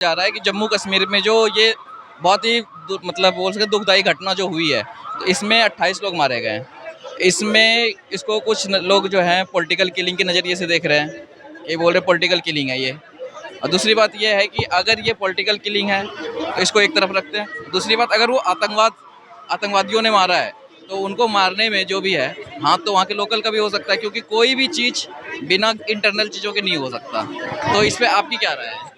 जा रहा है कि जम्मू कश्मीर में जो ये बहुत ही मतलब बोल सकते दुखदाई घटना जो हुई है, तो इसमें 28 लोग मारे गए हैं। इसमें इसको कुछ लोग जो हैं पॉलिटिकल किलिंग के नज़रिए से देख रहे हैं, ये बोल रहे पॉलिटिकल किलिंग है ये। और दूसरी बात ये है कि अगर ये पॉलिटिकल किलिंग है तो इसको एक तरफ रखते हैं। दूसरी बात, अगर वो आतंकवादियों ने मारा है तो उनको मारने में जो भी है हाथ तो वहाँ के लोकल का भी हो सकता है, क्योंकि कोई भी चीज़ बिना इंटरनल चीज़ों के नहीं हो सकता। तो इस पर आपकी क्या राय है?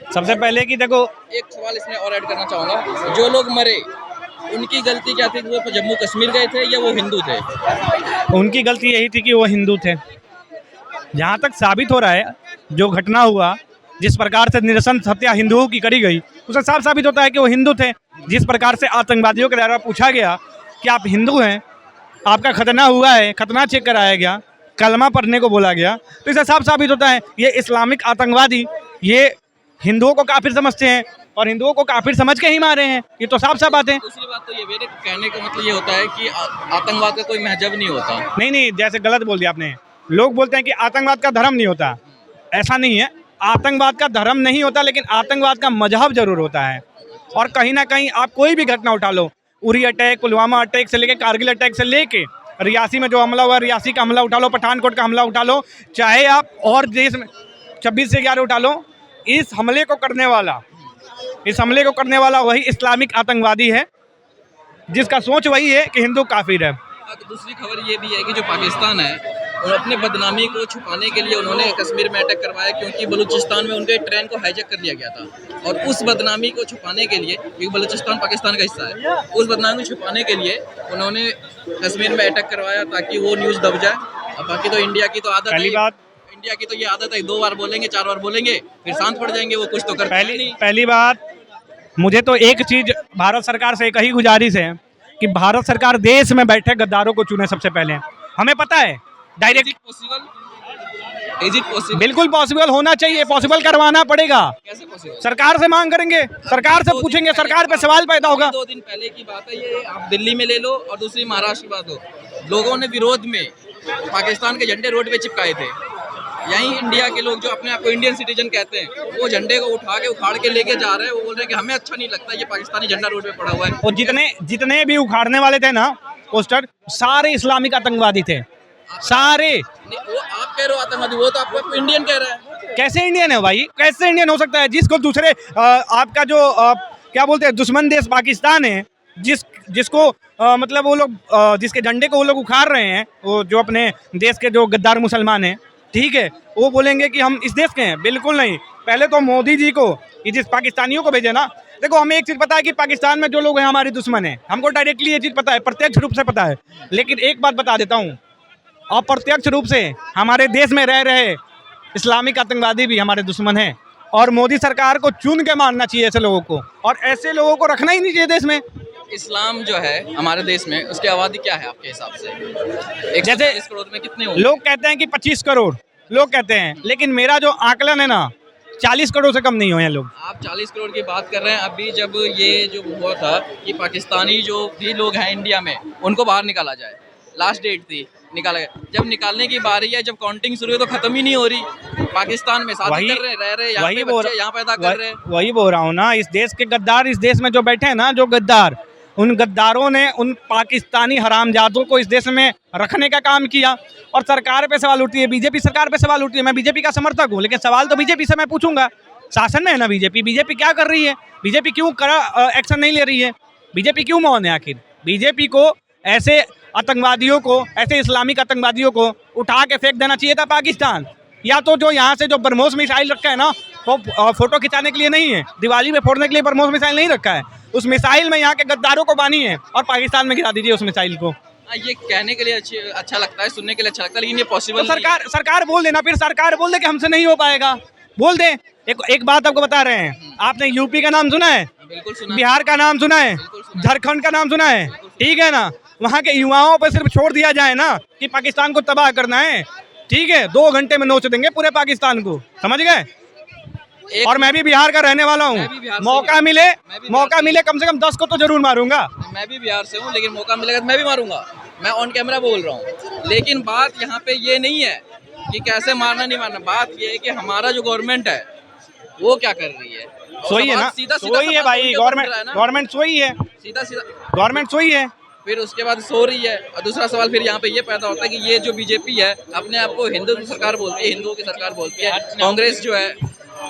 सबसे पहले कि देखो, एक सवाल इसमें और ऐड करना चाहूँगा, जो लोग मरे उनकी गलती क्या थी? वो जम्मू कश्मीर गए थे या वो हिंदू थे? उनकी गलती यही थी कि वो हिंदू थे। जहाँ तक साबित हो रहा है, जो घटना हुआ, जिस प्रकार से निरसन हत्या हिंदुओं की करी गई, उससे साफ साबित होता है कि वो हिंदू थे। जिस प्रकार से आतंकवादियों के द्वारा पूछा गया कि आप हिंदू हैं, आपका खतना हुआ है, खतना चेक कराया गया, कलमा पढ़ने को बोला गया, तो इससे साफ साबित होता है ये इस्लामिक आतंकवादी ये हिंदुओं को काफिर समझते हैं और हिंदुओं को काफिर समझ के ही मारे हैं। ये तो साफ साफ बात है। दूसरी बात तो ये मेरे कहने का मतलब ये होता है कि आतंकवाद का कोई महजब नहीं होता। नहीं, जैसे गलत बोल दिया आपने। लोग बोलते हैं कि आतंकवाद का धर्म नहीं होता, ऐसा नहीं है। आतंकवाद का धर्म नहीं होता, लेकिन आतंकवाद का मजहब जरूर होता है। और कहीं ना कहीं आप कोई भी घटना उठा लो, उरी अटैक, पुलवामा अटैक से लेके कारगिल अटैक से लेके रियासी में जो हमला हुआ, रियासी का हमला उठा लो, पठानकोट का हमला उठा लो, चाहे आप और देश में 26 से 11 उठा लो, इस हमले को करने वाला वही इस्लामिक आतंकवादी है, जिसका सोच वही है कि हिंदू काफिर है। तो दूसरी खबर ये भी है कि जो पाकिस्तान है और अपने बदनामी को छुपाने के लिए उन्होंने कश्मीर में अटैक करवाया, क्योंकि बलूचिस्तान में उनके ट्रेन को हाईजैक कर लिया गया था। और उस बदनामी को छुपाने के लिए, क्योंकि बलूचिस्तान पाकिस्तान का हिस्सा है, उस बदनामी को छुपाने के लिए उन्होंने कश्मीर में अटैक करवाया ताकि वो न्यूज़ दब जाए। अब बाकी तो इंडिया की तो आदत है, इंडिया की तो ये आदत है, 2 बार बोलेंगे, 4 बार बोलेंगे, फिर शांत पड़ जाएंगे, वो कुछ तो करते नहीं। पहली बात, मुझे तो एक चीज भारत सरकार से एक ही गुजारिश है कि भारत सरकार देश में बैठे गद्दारों को चुने सबसे पहले। हमें पता है डायरेक्ट इज इट पॉसिबल? बिल्कुल पॉसिबल होना चाहिए, पॉसिबल करवाना पड़ेगा। कैसे पॉसिबल? सरकार से मांग करेंगे, सरकार से पूछेंगे, सरकार पे सवाल पैदा होगा। 2 दिन पहले की बात है ये, आप दिल्ली में ले लो और दूसरी महाराष्ट्र की बात हो, लोगों ने विरोध में पाकिस्तान के झंडे रोड पे चिपकाए थे। यहीं इंडिया के लोग जो अपने आप को इंडियन सिटीजन कहते हैं, वो झंडे को उठा के उखाड़ के लेके जा रहे हैं। वो बोल रहे हैं कि हमें अच्छा नहीं लगता ये पाकिस्तानी झंडा रोड पे पड़ा हुआ है। और जितने भी उखाड़ने वाले थे ना पोस्टर, सारे इस्लामिक आतंकवादी थे, सारे। वो आप कह रहे हो आतंकवादी, वो तो आपको इंडियन कह रहा है। कैसे इंडियन है भाई? कैसे इंडियन हो सकता है? जिसको दूसरे आपका जो क्या बोलते हैं दुश्मन देश पाकिस्तान है, जिसको मतलब वो लोग जिसके झंडे को वो लोग उखाड़ रहे हैं, वो जो अपने देश के जो गद्दार मुसलमान हैं, ठीक है, वो बोलेंगे कि हम इस देश के हैं? बिल्कुल नहीं। पहले तो मोदी जी को, जिस पाकिस्तानियों को भेजे ना, देखो हमें एक चीज़ पता है कि पाकिस्तान में जो लोग हैं हमारे दुश्मन हैं, हमको डायरेक्टली ये चीज़ पता है, प्रत्यक्ष रूप से पता है। लेकिन एक बात बता देता हूँ, अप्रत्यक्ष रूप से हमारे देश में रह रहे इस्लामिक आतंकवादी भी हमारे दुश्मन हैं। और मोदी सरकार को चुन के मारना चाहिए ऐसे लोगों को, और ऐसे लोगों को रखना ही नहीं चाहिए देश में। इस्लाम जो है हमारे देश में, उसकी आबादी क्या है आपके हिसाब से? जैसे 140 करोड़ में कितने होंगे? लोग कहते हैं कि 25 करोड़ लोग कहते हैं, लेकिन मेरा जो आकलन है ना, 40 करोड़ से कम नहीं हुए हैं लोग। आप 40 करोड़ की बात कर रहे हैं। अभी जब ये जो हुआ था कि पाकिस्तानी जो भी लोग हैं इंडिया में, उनको बाहर निकाला जाए, लास्ट डेट थी, निकाला गया। जब निकालने की बारी है, जब काउंटिंग शुरू है, तो खत्म ही नहीं हो रही। पाकिस्तान में शादी कर रहे हैं, रह रहे हैं, यहाँ पैदा कर रहे हैं। वही बोल रहा हूँ ना, इस देश के गद्दार, इस देश में जो बैठे हैं ना, जो गद्दार, उन गद्दारों ने उन पाकिस्तानी हरामजादों को इस देश में रखने का काम किया। और सरकार पे सवाल उठती है, बीजेपी सरकार पे सवाल उठती है। मैं बीजेपी का समर्थक हूँ, लेकिन सवाल तो बीजेपी से मैं पूछूंगा। शासन में है ना बीजेपी क्या कर रही है? बीजेपी क्यों एक्शन नहीं ले रही है? बीजेपी क्यों मौन है आखिर? बीजेपी को ऐसे आतंकवादियों को, ऐसे इस्लामिक आतंकवादियों को उठा के फेंक देना चाहिए था पाकिस्तान। या तो जो यहाँ से जो ब्रह्मोस मिसाइल रखा है ना, वो फोटो खिंचाने के लिए नहीं है, दिवाली में फोड़ने के लिए ब्रह्मोस मिसाइल नहीं रखा है। उस मिसाइल में यहाँ के गद्दारों को बानी है और पाकिस्तान में गिरा दीजिए उस मिसाइल को। ये कहने के लिए अच्छा लगता है, सुनने के लिए अच्छा लगता है, लेकिन ये पॉसिबल तो सरकार बोल देना, फिर सरकार बोल दे कि हमसे नहीं हो पाएगा, बोल दे। एक बात आपको बता रहे हैं, आपने यूपी का नाम सुना है? बिल्कुल सुना। बिहार का नाम सुना है? झारखंड का नाम सुना है? ठीक है ना, वहाँ के युवाओं पर सिर्फ छोड़ दिया जाए ना कि पाकिस्तान को तबाह करना है, ठीक है, 2 घंटे में नोच देंगे पूरे पाकिस्तान को, समझ गए? और मैं भी बिहार का रहने वाला हूँ, मौका मिले कम से कम 10 को तो जरूर मारूंगा। मैं भी बिहार से हूँ, लेकिन मौका मिलेगा तो मैं भी मारूंगा। मैं ऑन कैमरा बोल रहा हूँ। लेकिन बात यहाँ पे ये नहीं है कि कैसे मारना नहीं मारना, बात ये है कि हमारा जो गवर्नमेंट है वो क्या कर रही है। सोई है ना, सीधा सोई है भाई, गवर्नमेंट सोई है, सीधा सीधा गवर्नमेंट सोई है। फिर उसके बाद सो रही है। और दूसरा सवाल फिर यहाँ पे ये पैदा होता है कि ये जो बीजेपी है अपने आप को हिंदू की सरकार बोलती है, हिंदुओं की सरकार बोलती है। कांग्रेस जो है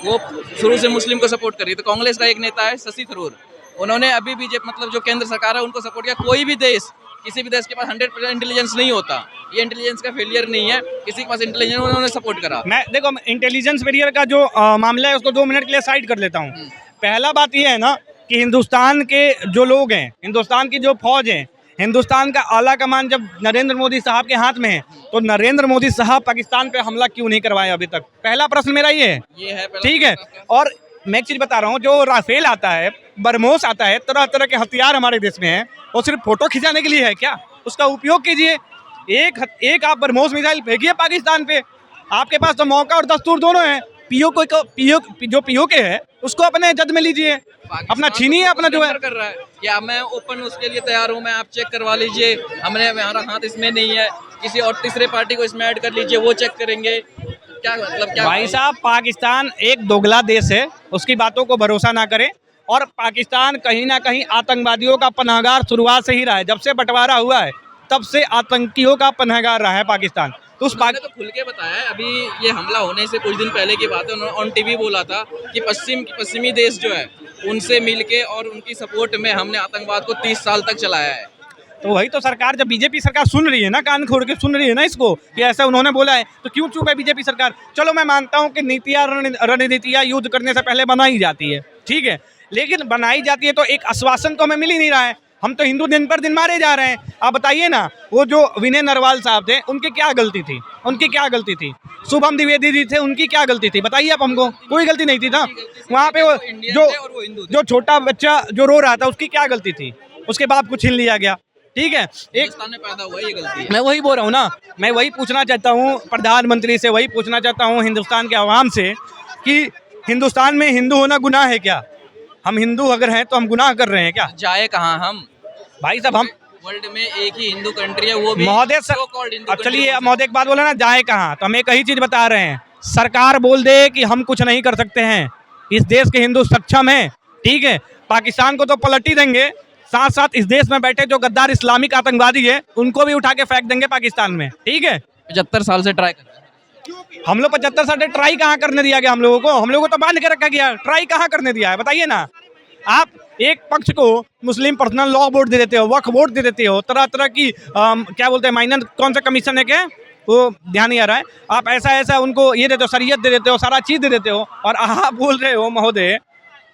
वो शुरू से मुस्लिम को सपोर्ट कर रही है। तो कांग्रेस का एक नेता है शशि थरूर, उन्होंने अभी बीजेपी मतलब जो केंद्र सरकार है उनको सपोर्ट किया। कोई भी देश, किसी भी देश के पास 100% इंटेलिजेंस नहीं होता, ये इंटेलिजेंस का फेलियर नहीं है, किसी के पास इंटेलिजेंस उन्होंने सपोर्ट करा। मैं देखो इंटेलिजेंस फेलियर का जो मामला है उसको 2 मिनट के लिए साइड कर लेता हूँ। पहला बात ये है ना कि हिंदुस्तान के जो लोग हैं, हिंदुस्तान की जो फौज है, हिंदुस्तान का आला कमान जब नरेंद्र मोदी साहब के हाथ में है, तो नरेंद्र मोदी साहब पाकिस्तान पे हमला क्यों नहीं करवाए अभी तक? पहला प्रश्न मेरा ये है ठीक है। और मैं एक चीज़ बता रहा हूँ, जो राफेल आता है, बरमोस आता है, तरह तरह के हमारे देश में हैं, वो सिर्फ फोटो खिंचाने के लिए है क्या? उसका उपयोग कीजिए। एक आप बरमोस मिसाइल फेंकिए पाकिस्तान पे, आपके पास तो मौका और दस्तूर दोनों हैं। पीओके है उसको अपने जद में लीजिए, अपना छीनिए अपना जो है कर रहा है। क्या मैं ओपन उसके लिए तैयार हूँ, मैं आप चेक करवा लीजिए, हमारा हाथ इसमें नहीं है, किसी और तीसरे पार्टी को इसमें ऐड कर लीजिए, वो चेक करेंगे। क्या मतलब क्या भाई साहब, पाकिस्तान एक दोगला देश है, उसकी बातों को भरोसा ना करें। और पाकिस्तान कहीं ना कहीं आतंकवादियों का पनाहगार शुरुआत से ही रहा है। जब से बंटवारा हुआ है तब से आतंकियों का पनाहगार रहा है पाकिस्तान। तो उस तो खुल के बताया है, अभी ये हमला होने से कुछ दिन पहले की बात है, उन्होंने ऑन टीवी बोला था कि पश्चिमी देश जो है उनसे मिलके और उनकी सपोर्ट में हमने आतंकवाद को 30 साल तक चलाया है। तो वही तो सरकार, जब बीजेपी सरकार सुन रही है ना, कान खोल के सुन रही है ना इसको कि ऐसा उन्होंने बोला है, तो क्यों चुप है बीजेपी सरकार? चलो मैं मानता हूँ कि नीतियाँ रणनीतियाँ युद्ध करने से पहले बनाई जाती है, ठीक है, लेकिन बनाई जाती है तो एक आश्वासन तो हमें मिल ही नहीं रहा है। हम तो हिंदू दिन पर दिन मारे जा रहे हैं। आप बताइए ना, वो जो विनय नरवाल साहब थे, उनकी क्या गलती थी? उनकी क्या गलती थी? शुभम द्विवेदी जी थे, उनकी क्या गलती थी? बताइए आप हमको। कोई गलती नहीं थी ना वहाँ पे। वो जो छोटा बच्चा जो रो रहा था, उसकी क्या गलती थी? उसके बाप को छीन लिया गया, ठीक है। एक में पैदा हुआ ये गलती है। मैं वही बोल रहा हूँ ना, मैं वही पूछना चाहता हूँ प्रधानमंत्री से, वही पूछना चाहता हूँ हिंदुस्तान के आवाम से कि हिंदुस्तान में हिंदू होना गुनाह है क्या? हम हिंदू अगर हैं तो हम गुनाह कर रहे हैं क्या? जाए कहाँ हम भाई साहब, हम वर्ल्ड में एक ही हिंदू कंट्री है, वो भी महोदय अब चलिए महोदय एक बात बोले ना, जाए कहाँ, तो हम एक ही चीज बता रहे हैं। सरकार बोल दे कि हम कुछ नहीं कर सकते हैं, इस देश के हिंदू सक्षम हैं, ठीक है, पाकिस्तान को तो पलट ही देंगे, साथ साथ इस देश में बैठे जो गद्दार इस्लामिक आतंकवादी है उनको भी उठा के फेंक देंगे पाकिस्तान में, ठीक है। 75 साल से ट्राई कर रहे हैं हम लोग 75 साल से ट्राई कहाँ करने दिया गया? हम लोगों को तो बांध के रखा गया, ट्राई कहाँ करने दिया है? बताइए ना। आप एक पक्ष को मुस्लिम पर्सनल लॉ बोर्ड दे देते हो, वक्फ बोर्ड दे देते हो, तरह तरह की क्या बोलते हैं, माइनर कौन सा कमीशन है, क्या वो ध्यान नहीं आ रहा है। आप ऐसा उनको ये देते हो, शरीयत दे देते हो, सारा चीज़ दे देते हो, और आप बोल रहे हो महोदय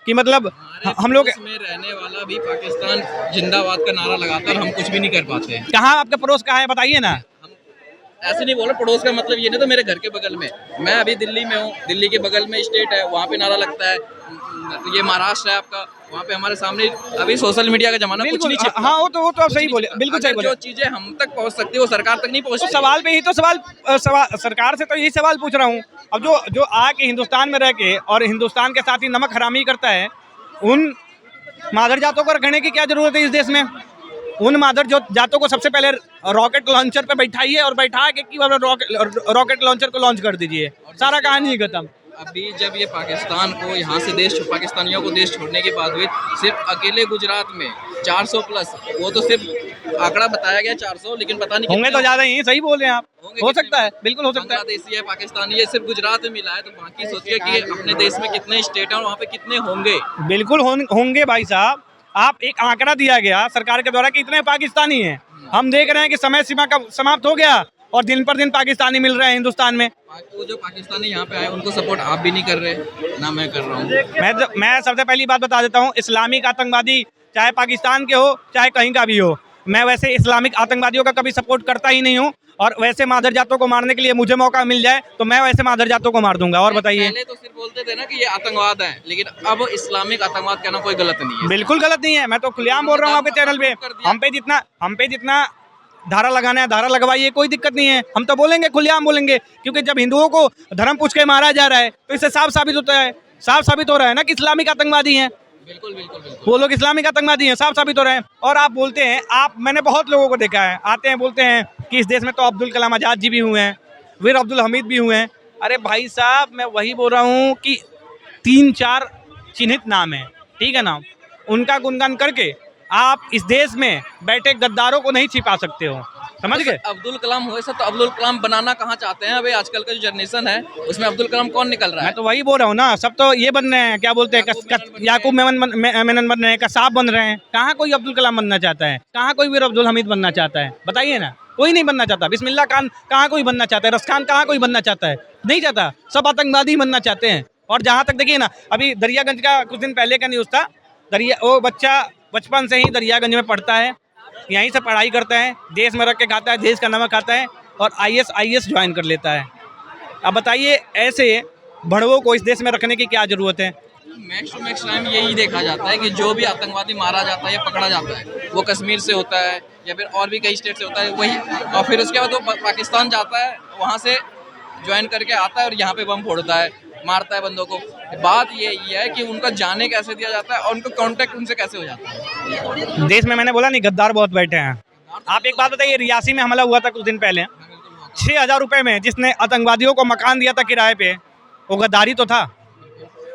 कि मतलब हम लोग में रहने वाला भी पाकिस्तान जिंदाबाद का नारा लगाता है और हम कुछ भी नहीं कर पाते हैं। कहाँ आपका पड़ोस कहाँ है बताइए ना। ऐसे नहीं बोला पड़ोस का मतलब ये नहीं, तो मेरे घर के बगल में, मैं अभी दिल्ली में हूँ, दिल्ली के बगल में स्टेट है, वहाँ पे नारा लगता है। ये महाराष्ट्र है आपका, वहाँ पे हमारे सामने अभी सोशल मीडिया का जमाना, कुछ नहीं छिपता। हाँ, वो तो आप सही बोले, बिल्कुल सही बोले। जो चीजें हम तक पहुँच सकती है वो सरकार तक नहीं पहुँचती। तो सवाल पे ही तो सवाल सरकार से तो यही सवाल पूछ रहा हूँ। अब जो आके हिंदुस्तान में रह के और हिंदुस्तान के साथ ही नमक हरामी करता है, उन मादर जातों को रखने की क्या जरूरत है इस देश में? उन मादर जातों को सबसे पहले रॉकेट लॉन्चर पे बैठाइए और बैठा के रॉकेट लॉन्चर को लॉन्च कर दीजिए, सारा कहानी खत्म। अभी जब ये पाकिस्तान को यहाँ से पाकिस्तानियों को देश छोड़ने के बाद हुए, सिर्फ अकेले गुजरात में 400 प्लस, वो तो सिर्फ आंकड़ा बताया गया 400, लेकिन पता नहीं होंगे तो ज्यादा ही, सही बोल रहे हैं आप, हो सकता है, बिल्कुल हो सकता है। बांग्लादेशी है, पाकिस्तानी है, सिर्फ गुजरात में मिला है, तो बाकी सोचिए कि अपने देश में कितने स्टेट हैं और वहाँ पे कितने होंगे। बिल्कुल होंगे भाई साहब। आप एक आंकड़ा दिया गया सरकार के द्वारा कि इतने पाकिस्तानी हैं, हम देख रहे हैं कि समय सीमा का समाप्त हो गया और दिन पर दिन पाकिस्तानी मिल रहे हैं हिंदुस्तान में। वो जो पाकिस्तानी यहाँ पे आए उनको सपोर्ट आप भी नहीं कर रहे, ना मैं कर रहा हूँ। मैं सबसे पहली बात बता देता हूँ, इस्लामिक आतंकवादी चाहे पाकिस्तान के हो चाहे कहीं का भी हो, मैं वैसे इस्लामिक आतंकवादियों का कभी सपोर्ट करता ही नहीं हूँ। और वैसे मादर जातों को मारने के लिए मुझे मौका मिल जाए तो मैं वैसे मादर जातों को मार दूंगा। और बताइए, पहले तो सिर्फ बोलते थे ना कि ये आतंकवाद है, लेकिन अब इस्लामिक आतंकवाद कहना कोई गलत नहीं है। बिल्कुल गलत नहीं है, मैं तो खुलेआम बोल रहा हूँ आपके चैनल पे। हम पे जितना धारा लगाना है धारा लगवाइए, कोई दिक्कत नहीं है, हम तो बोलेंगे, खुलेआम बोलेंगे, क्योंकि जब हिंदुओं को धर्म पूछ के मारा जा रहा है तो इससे साफ साबित हो रहा है ना कि इस्लामिक आतंकवादी हैं। बिल्कुल बिल्कुल बिल्कुल, वो लोग इस्लामिक आतंकवादी हैं, साफ साबित हो रहे हैं। और आप बोलते हैं, मैंने बहुत लोगों को देखा है, आते हैं बोलते हैं कि इस देश में तो अब्दुल कलाम आज़ाद जी भी हुए हैं, वीर अब्दुल हमीद भी हुए हैं। अरे भाई साहब, मैं वही बोल रहा हूँ कि 3-4 चिन्हित नाम है, ठीक है ना, उनका गुणगान करके आप इस देश में बैठे गद्दारों को नहीं छिपा सकते हो, समझ गए। अब्दुल कलाम हुए सब, तो अब्दुल कलाम बनाना कहाँ चाहते हैं अभी आजकल का जो जनरेशन है उसमें अब्दुल कलाम कौन निकल रहा मैं है? तो वही बोल रहा हूँ ना, सब तो ये बन रहे हैं, क्या बोलते हैं, याकूब मेनन बन रहे हैं, कसाब बन रहे हैं। कहाँ कोई अब्दुल कलाम बनना चाहता है, कहाँ कोई वीर अब्दुल हमीद बनना चाहता है, बताइए ना, कोई नहीं बनना चाहता। बिस्मिल्लाह खान कहाँ कोई बनना चाहता है, रस खान कहाँ कोई बनना चाहता है, नहीं चाहता, सब आतंकवादी बनना चाहते हैं। और जहाँ तक देखिए ना, अभी दरियागंज का कुछ दिन पहले का न्यूज़ था, वो बच्चा बचपन से ही दरियागंज में पढ़ता है, यहीं से पढ़ाई करता है, देश में रख के खाता है, देश का नमक खाता है और IAS ज्वाइन कर लेता है। अब बताइए ऐसे भड़वों को इस देश में रखने की क्या ज़रूरत है? मैक्स टू मैक्स टाइम यही देखा जाता है कि जो भी आतंकवादी मारा जाता है या पकड़ा जाता है वो कश्मीर से होता है या फिर और भी कई स्टेट से होता है वही, और फिर उसके बाद वो पाकिस्तान जाता है, वहाँ से ज्वाइन करके आता है और यहाँ पे बम फोड़ता है, मारता है बंदों को। बात ये है कि उनका जाने कैसे दिया जाता है और उनको कांटेक्ट उनसे कैसे हो जाता है। देश में मैंने बोला नहीं, गद्दार बहुत बैठे हैं। आप एक बात बताइए, रियासी में हमला हुआ था कुछ दिन पहले, 6,000 रुपये में जिसने आतंकवादियों को मकान दिया था किराए पे, वो गद्दारी तो था।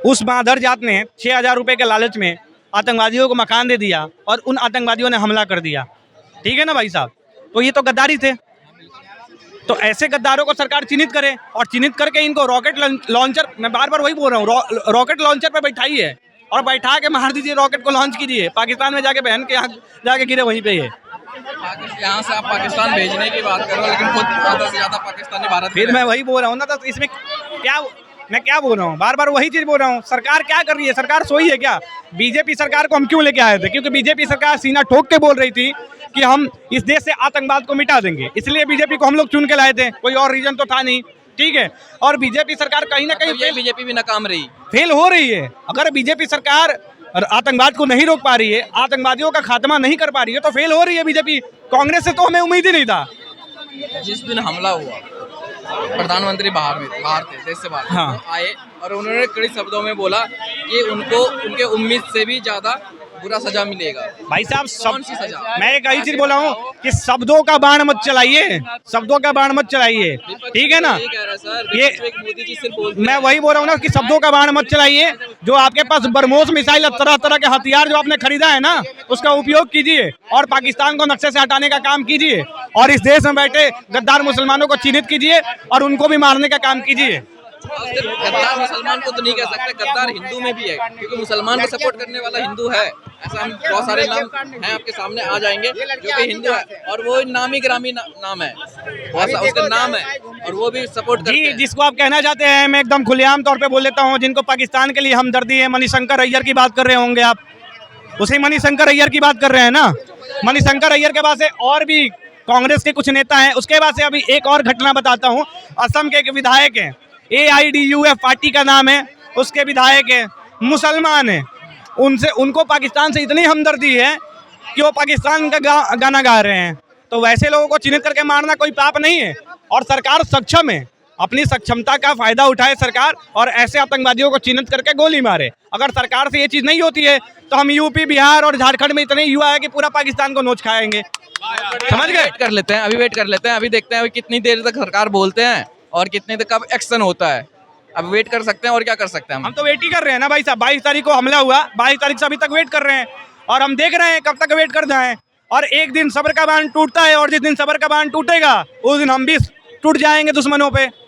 उस मादर जात ने 6,000 रुपये के लालच में आतंकवादियों को मकान दे दिया और उन आतंकवादियों ने हमला कर दिया, ठीक है ना भाई साहब, तो ये तो गद्दारी थे। तो ऐसे गद्दारों को सरकार चिन्हित करे और चिन्हित करके इनको रॉकेट लॉन्चर, मैं बार बार वही बोल रहा हूँ, रॉकेट लॉन्चर पे बैठाइए और बैठा के मार दीजिए, रॉकेट को लॉन्च कीजिए, पाकिस्तान में जाके बहन के यहाँ जाके गिरे वहीं पे ये। यहाँ से आप पाकिस्तान भेजने की बात करो लेकिन खुद ज़्यादा से ज़्यादा पाकिस्तानी भारत में फिर मैं वही बोल रहा हूँ ना, तो इसमें क्या बोल रहा हूँ, बार बार वही चीज़ बोल रहा हूँ। सरकार क्या कर रही है, सरकार सोई है क्या? बीजेपी सरकार को हम क्यों लेके आए थे? क्योंकि बीजेपी सरकार सीना ठोक के बोल रही थी कि हम इस देश से आतंकवाद को मिटा देंगे, इसलिए बीजेपी को हम लोग चुन के लाए थे, कोई और रीजन तो था नहीं, ठीक है। और बीजेपी सरकार कहीं ना कहीं बीजेपी भी नाकाम रही, फेल हो रही है। अगर बीजेपी सरकार आतंकवाद को नहीं रोक पा रही है, आतंकवादियों का खात्मा नहीं कर पा रही है, तो फेल हो रही है बीजेपी। कांग्रेस से तो हमें उम्मीद ही नहीं था। जिस दिन हमला हुआ प्रधानमंत्री बाहर थे, देश से बाहर हाँ। तो आए और उन्होंने कड़े शब्दों में बोला कि उनको उनके उम्मीद से भी ज्यादा बुरा सजा मिलेगा। भाई साहब, कौन सी सजा? मैं एक ही चीज बोला हूँ कि शब्दों का बाण मत चलाइए, शब्दों का बाण मत चलाइए, ठीक है ना। मैं वही बोल रहा हूँ ना कि शब्दों का बाण मत चलाइए। जो आपके पास बरमोस मिसाइल, तरह तरह के हथियार जो आपने खरीदा है ना, उसका उपयोग कीजिए और पाकिस्तान को नक्शे से हटाने का काम कीजिए और इस देश में बैठे गद्दार मुसलमानों को चिन्हित कीजिए और उनको भी मारने का काम कीजिए। गद्दार मुसलमान को तो नहीं कह सकते, गद्दार हिंदू में भी है, क्योंकि मुसलमान को सपोर्ट करने वाला हिंदू है। ऐसा हम बहुत सारे नाम हैं आपके सामने आ जाएंगे जो कि हिंदू है और वो नामी ग्रामी नाम है, बहुत सा उसका नाम है और वो भी सपोर्ट करते हैं। जिसको आप कहना चाहते हैं, मैं एकदम खुलेआम तौर पे बोल लेता हूँ, जिनको पाकिस्तान के लिए हमदर्दी है, मणिशंकर अय्यर की बात कर रहे होंगे आप, उसी मणिशंकर अय्यर की बात कर रहे हैं ना। मणिशंकर अय्यर के बाद से और भी कांग्रेस के कुछ नेता हैं। उसके बाद से अभी एक और घटना बताता हूँ। असम के एक विधायक हैं, AIDUF पार्टी का नाम है, उसके विधायक है, मुसलमान है, उनको पाकिस्तान से इतनी हमदर्दी है कि वो पाकिस्तान का गाना गा रहे हैं। तो वैसे लोगों को चिन्हित करके मारना कोई पाप नहीं है और सरकार सक्षम है, अपनी सक्षमता का फायदा उठाए सरकार और ऐसे आतंकवादियों को चिन्हित करके गोली मारे। अगर सरकार से ये चीज़ नहीं होती है तो हम यूपी, बिहार और झारखंड में इतने युवा है कि पूरा पाकिस्तान को नोच खाएंगे, समझ गए। वेट कर लेते हैं, अभी वेट कर लेते हैं, अभी देखते हैं अभी कितनी देर तक सरकार बोलते हैं और कितने तक कब एक्शन होता है। अब वेट कर सकते हैं और क्या कर सकते हैं हम तो वेट ही कर रहे हैं ना भाई साहब। 22 तारीख को हमला हुआ, 22 तारीख से अभी तक वेट कर रहे हैं और हम देख रहे हैं कब तक वेट कर जाएं। और एक दिन सब्र का बांध टूटता है और जिस दिन सब्र का बांध टूटेगा उस दिन हम भी टूट जाएंगे दुश्मनों पे।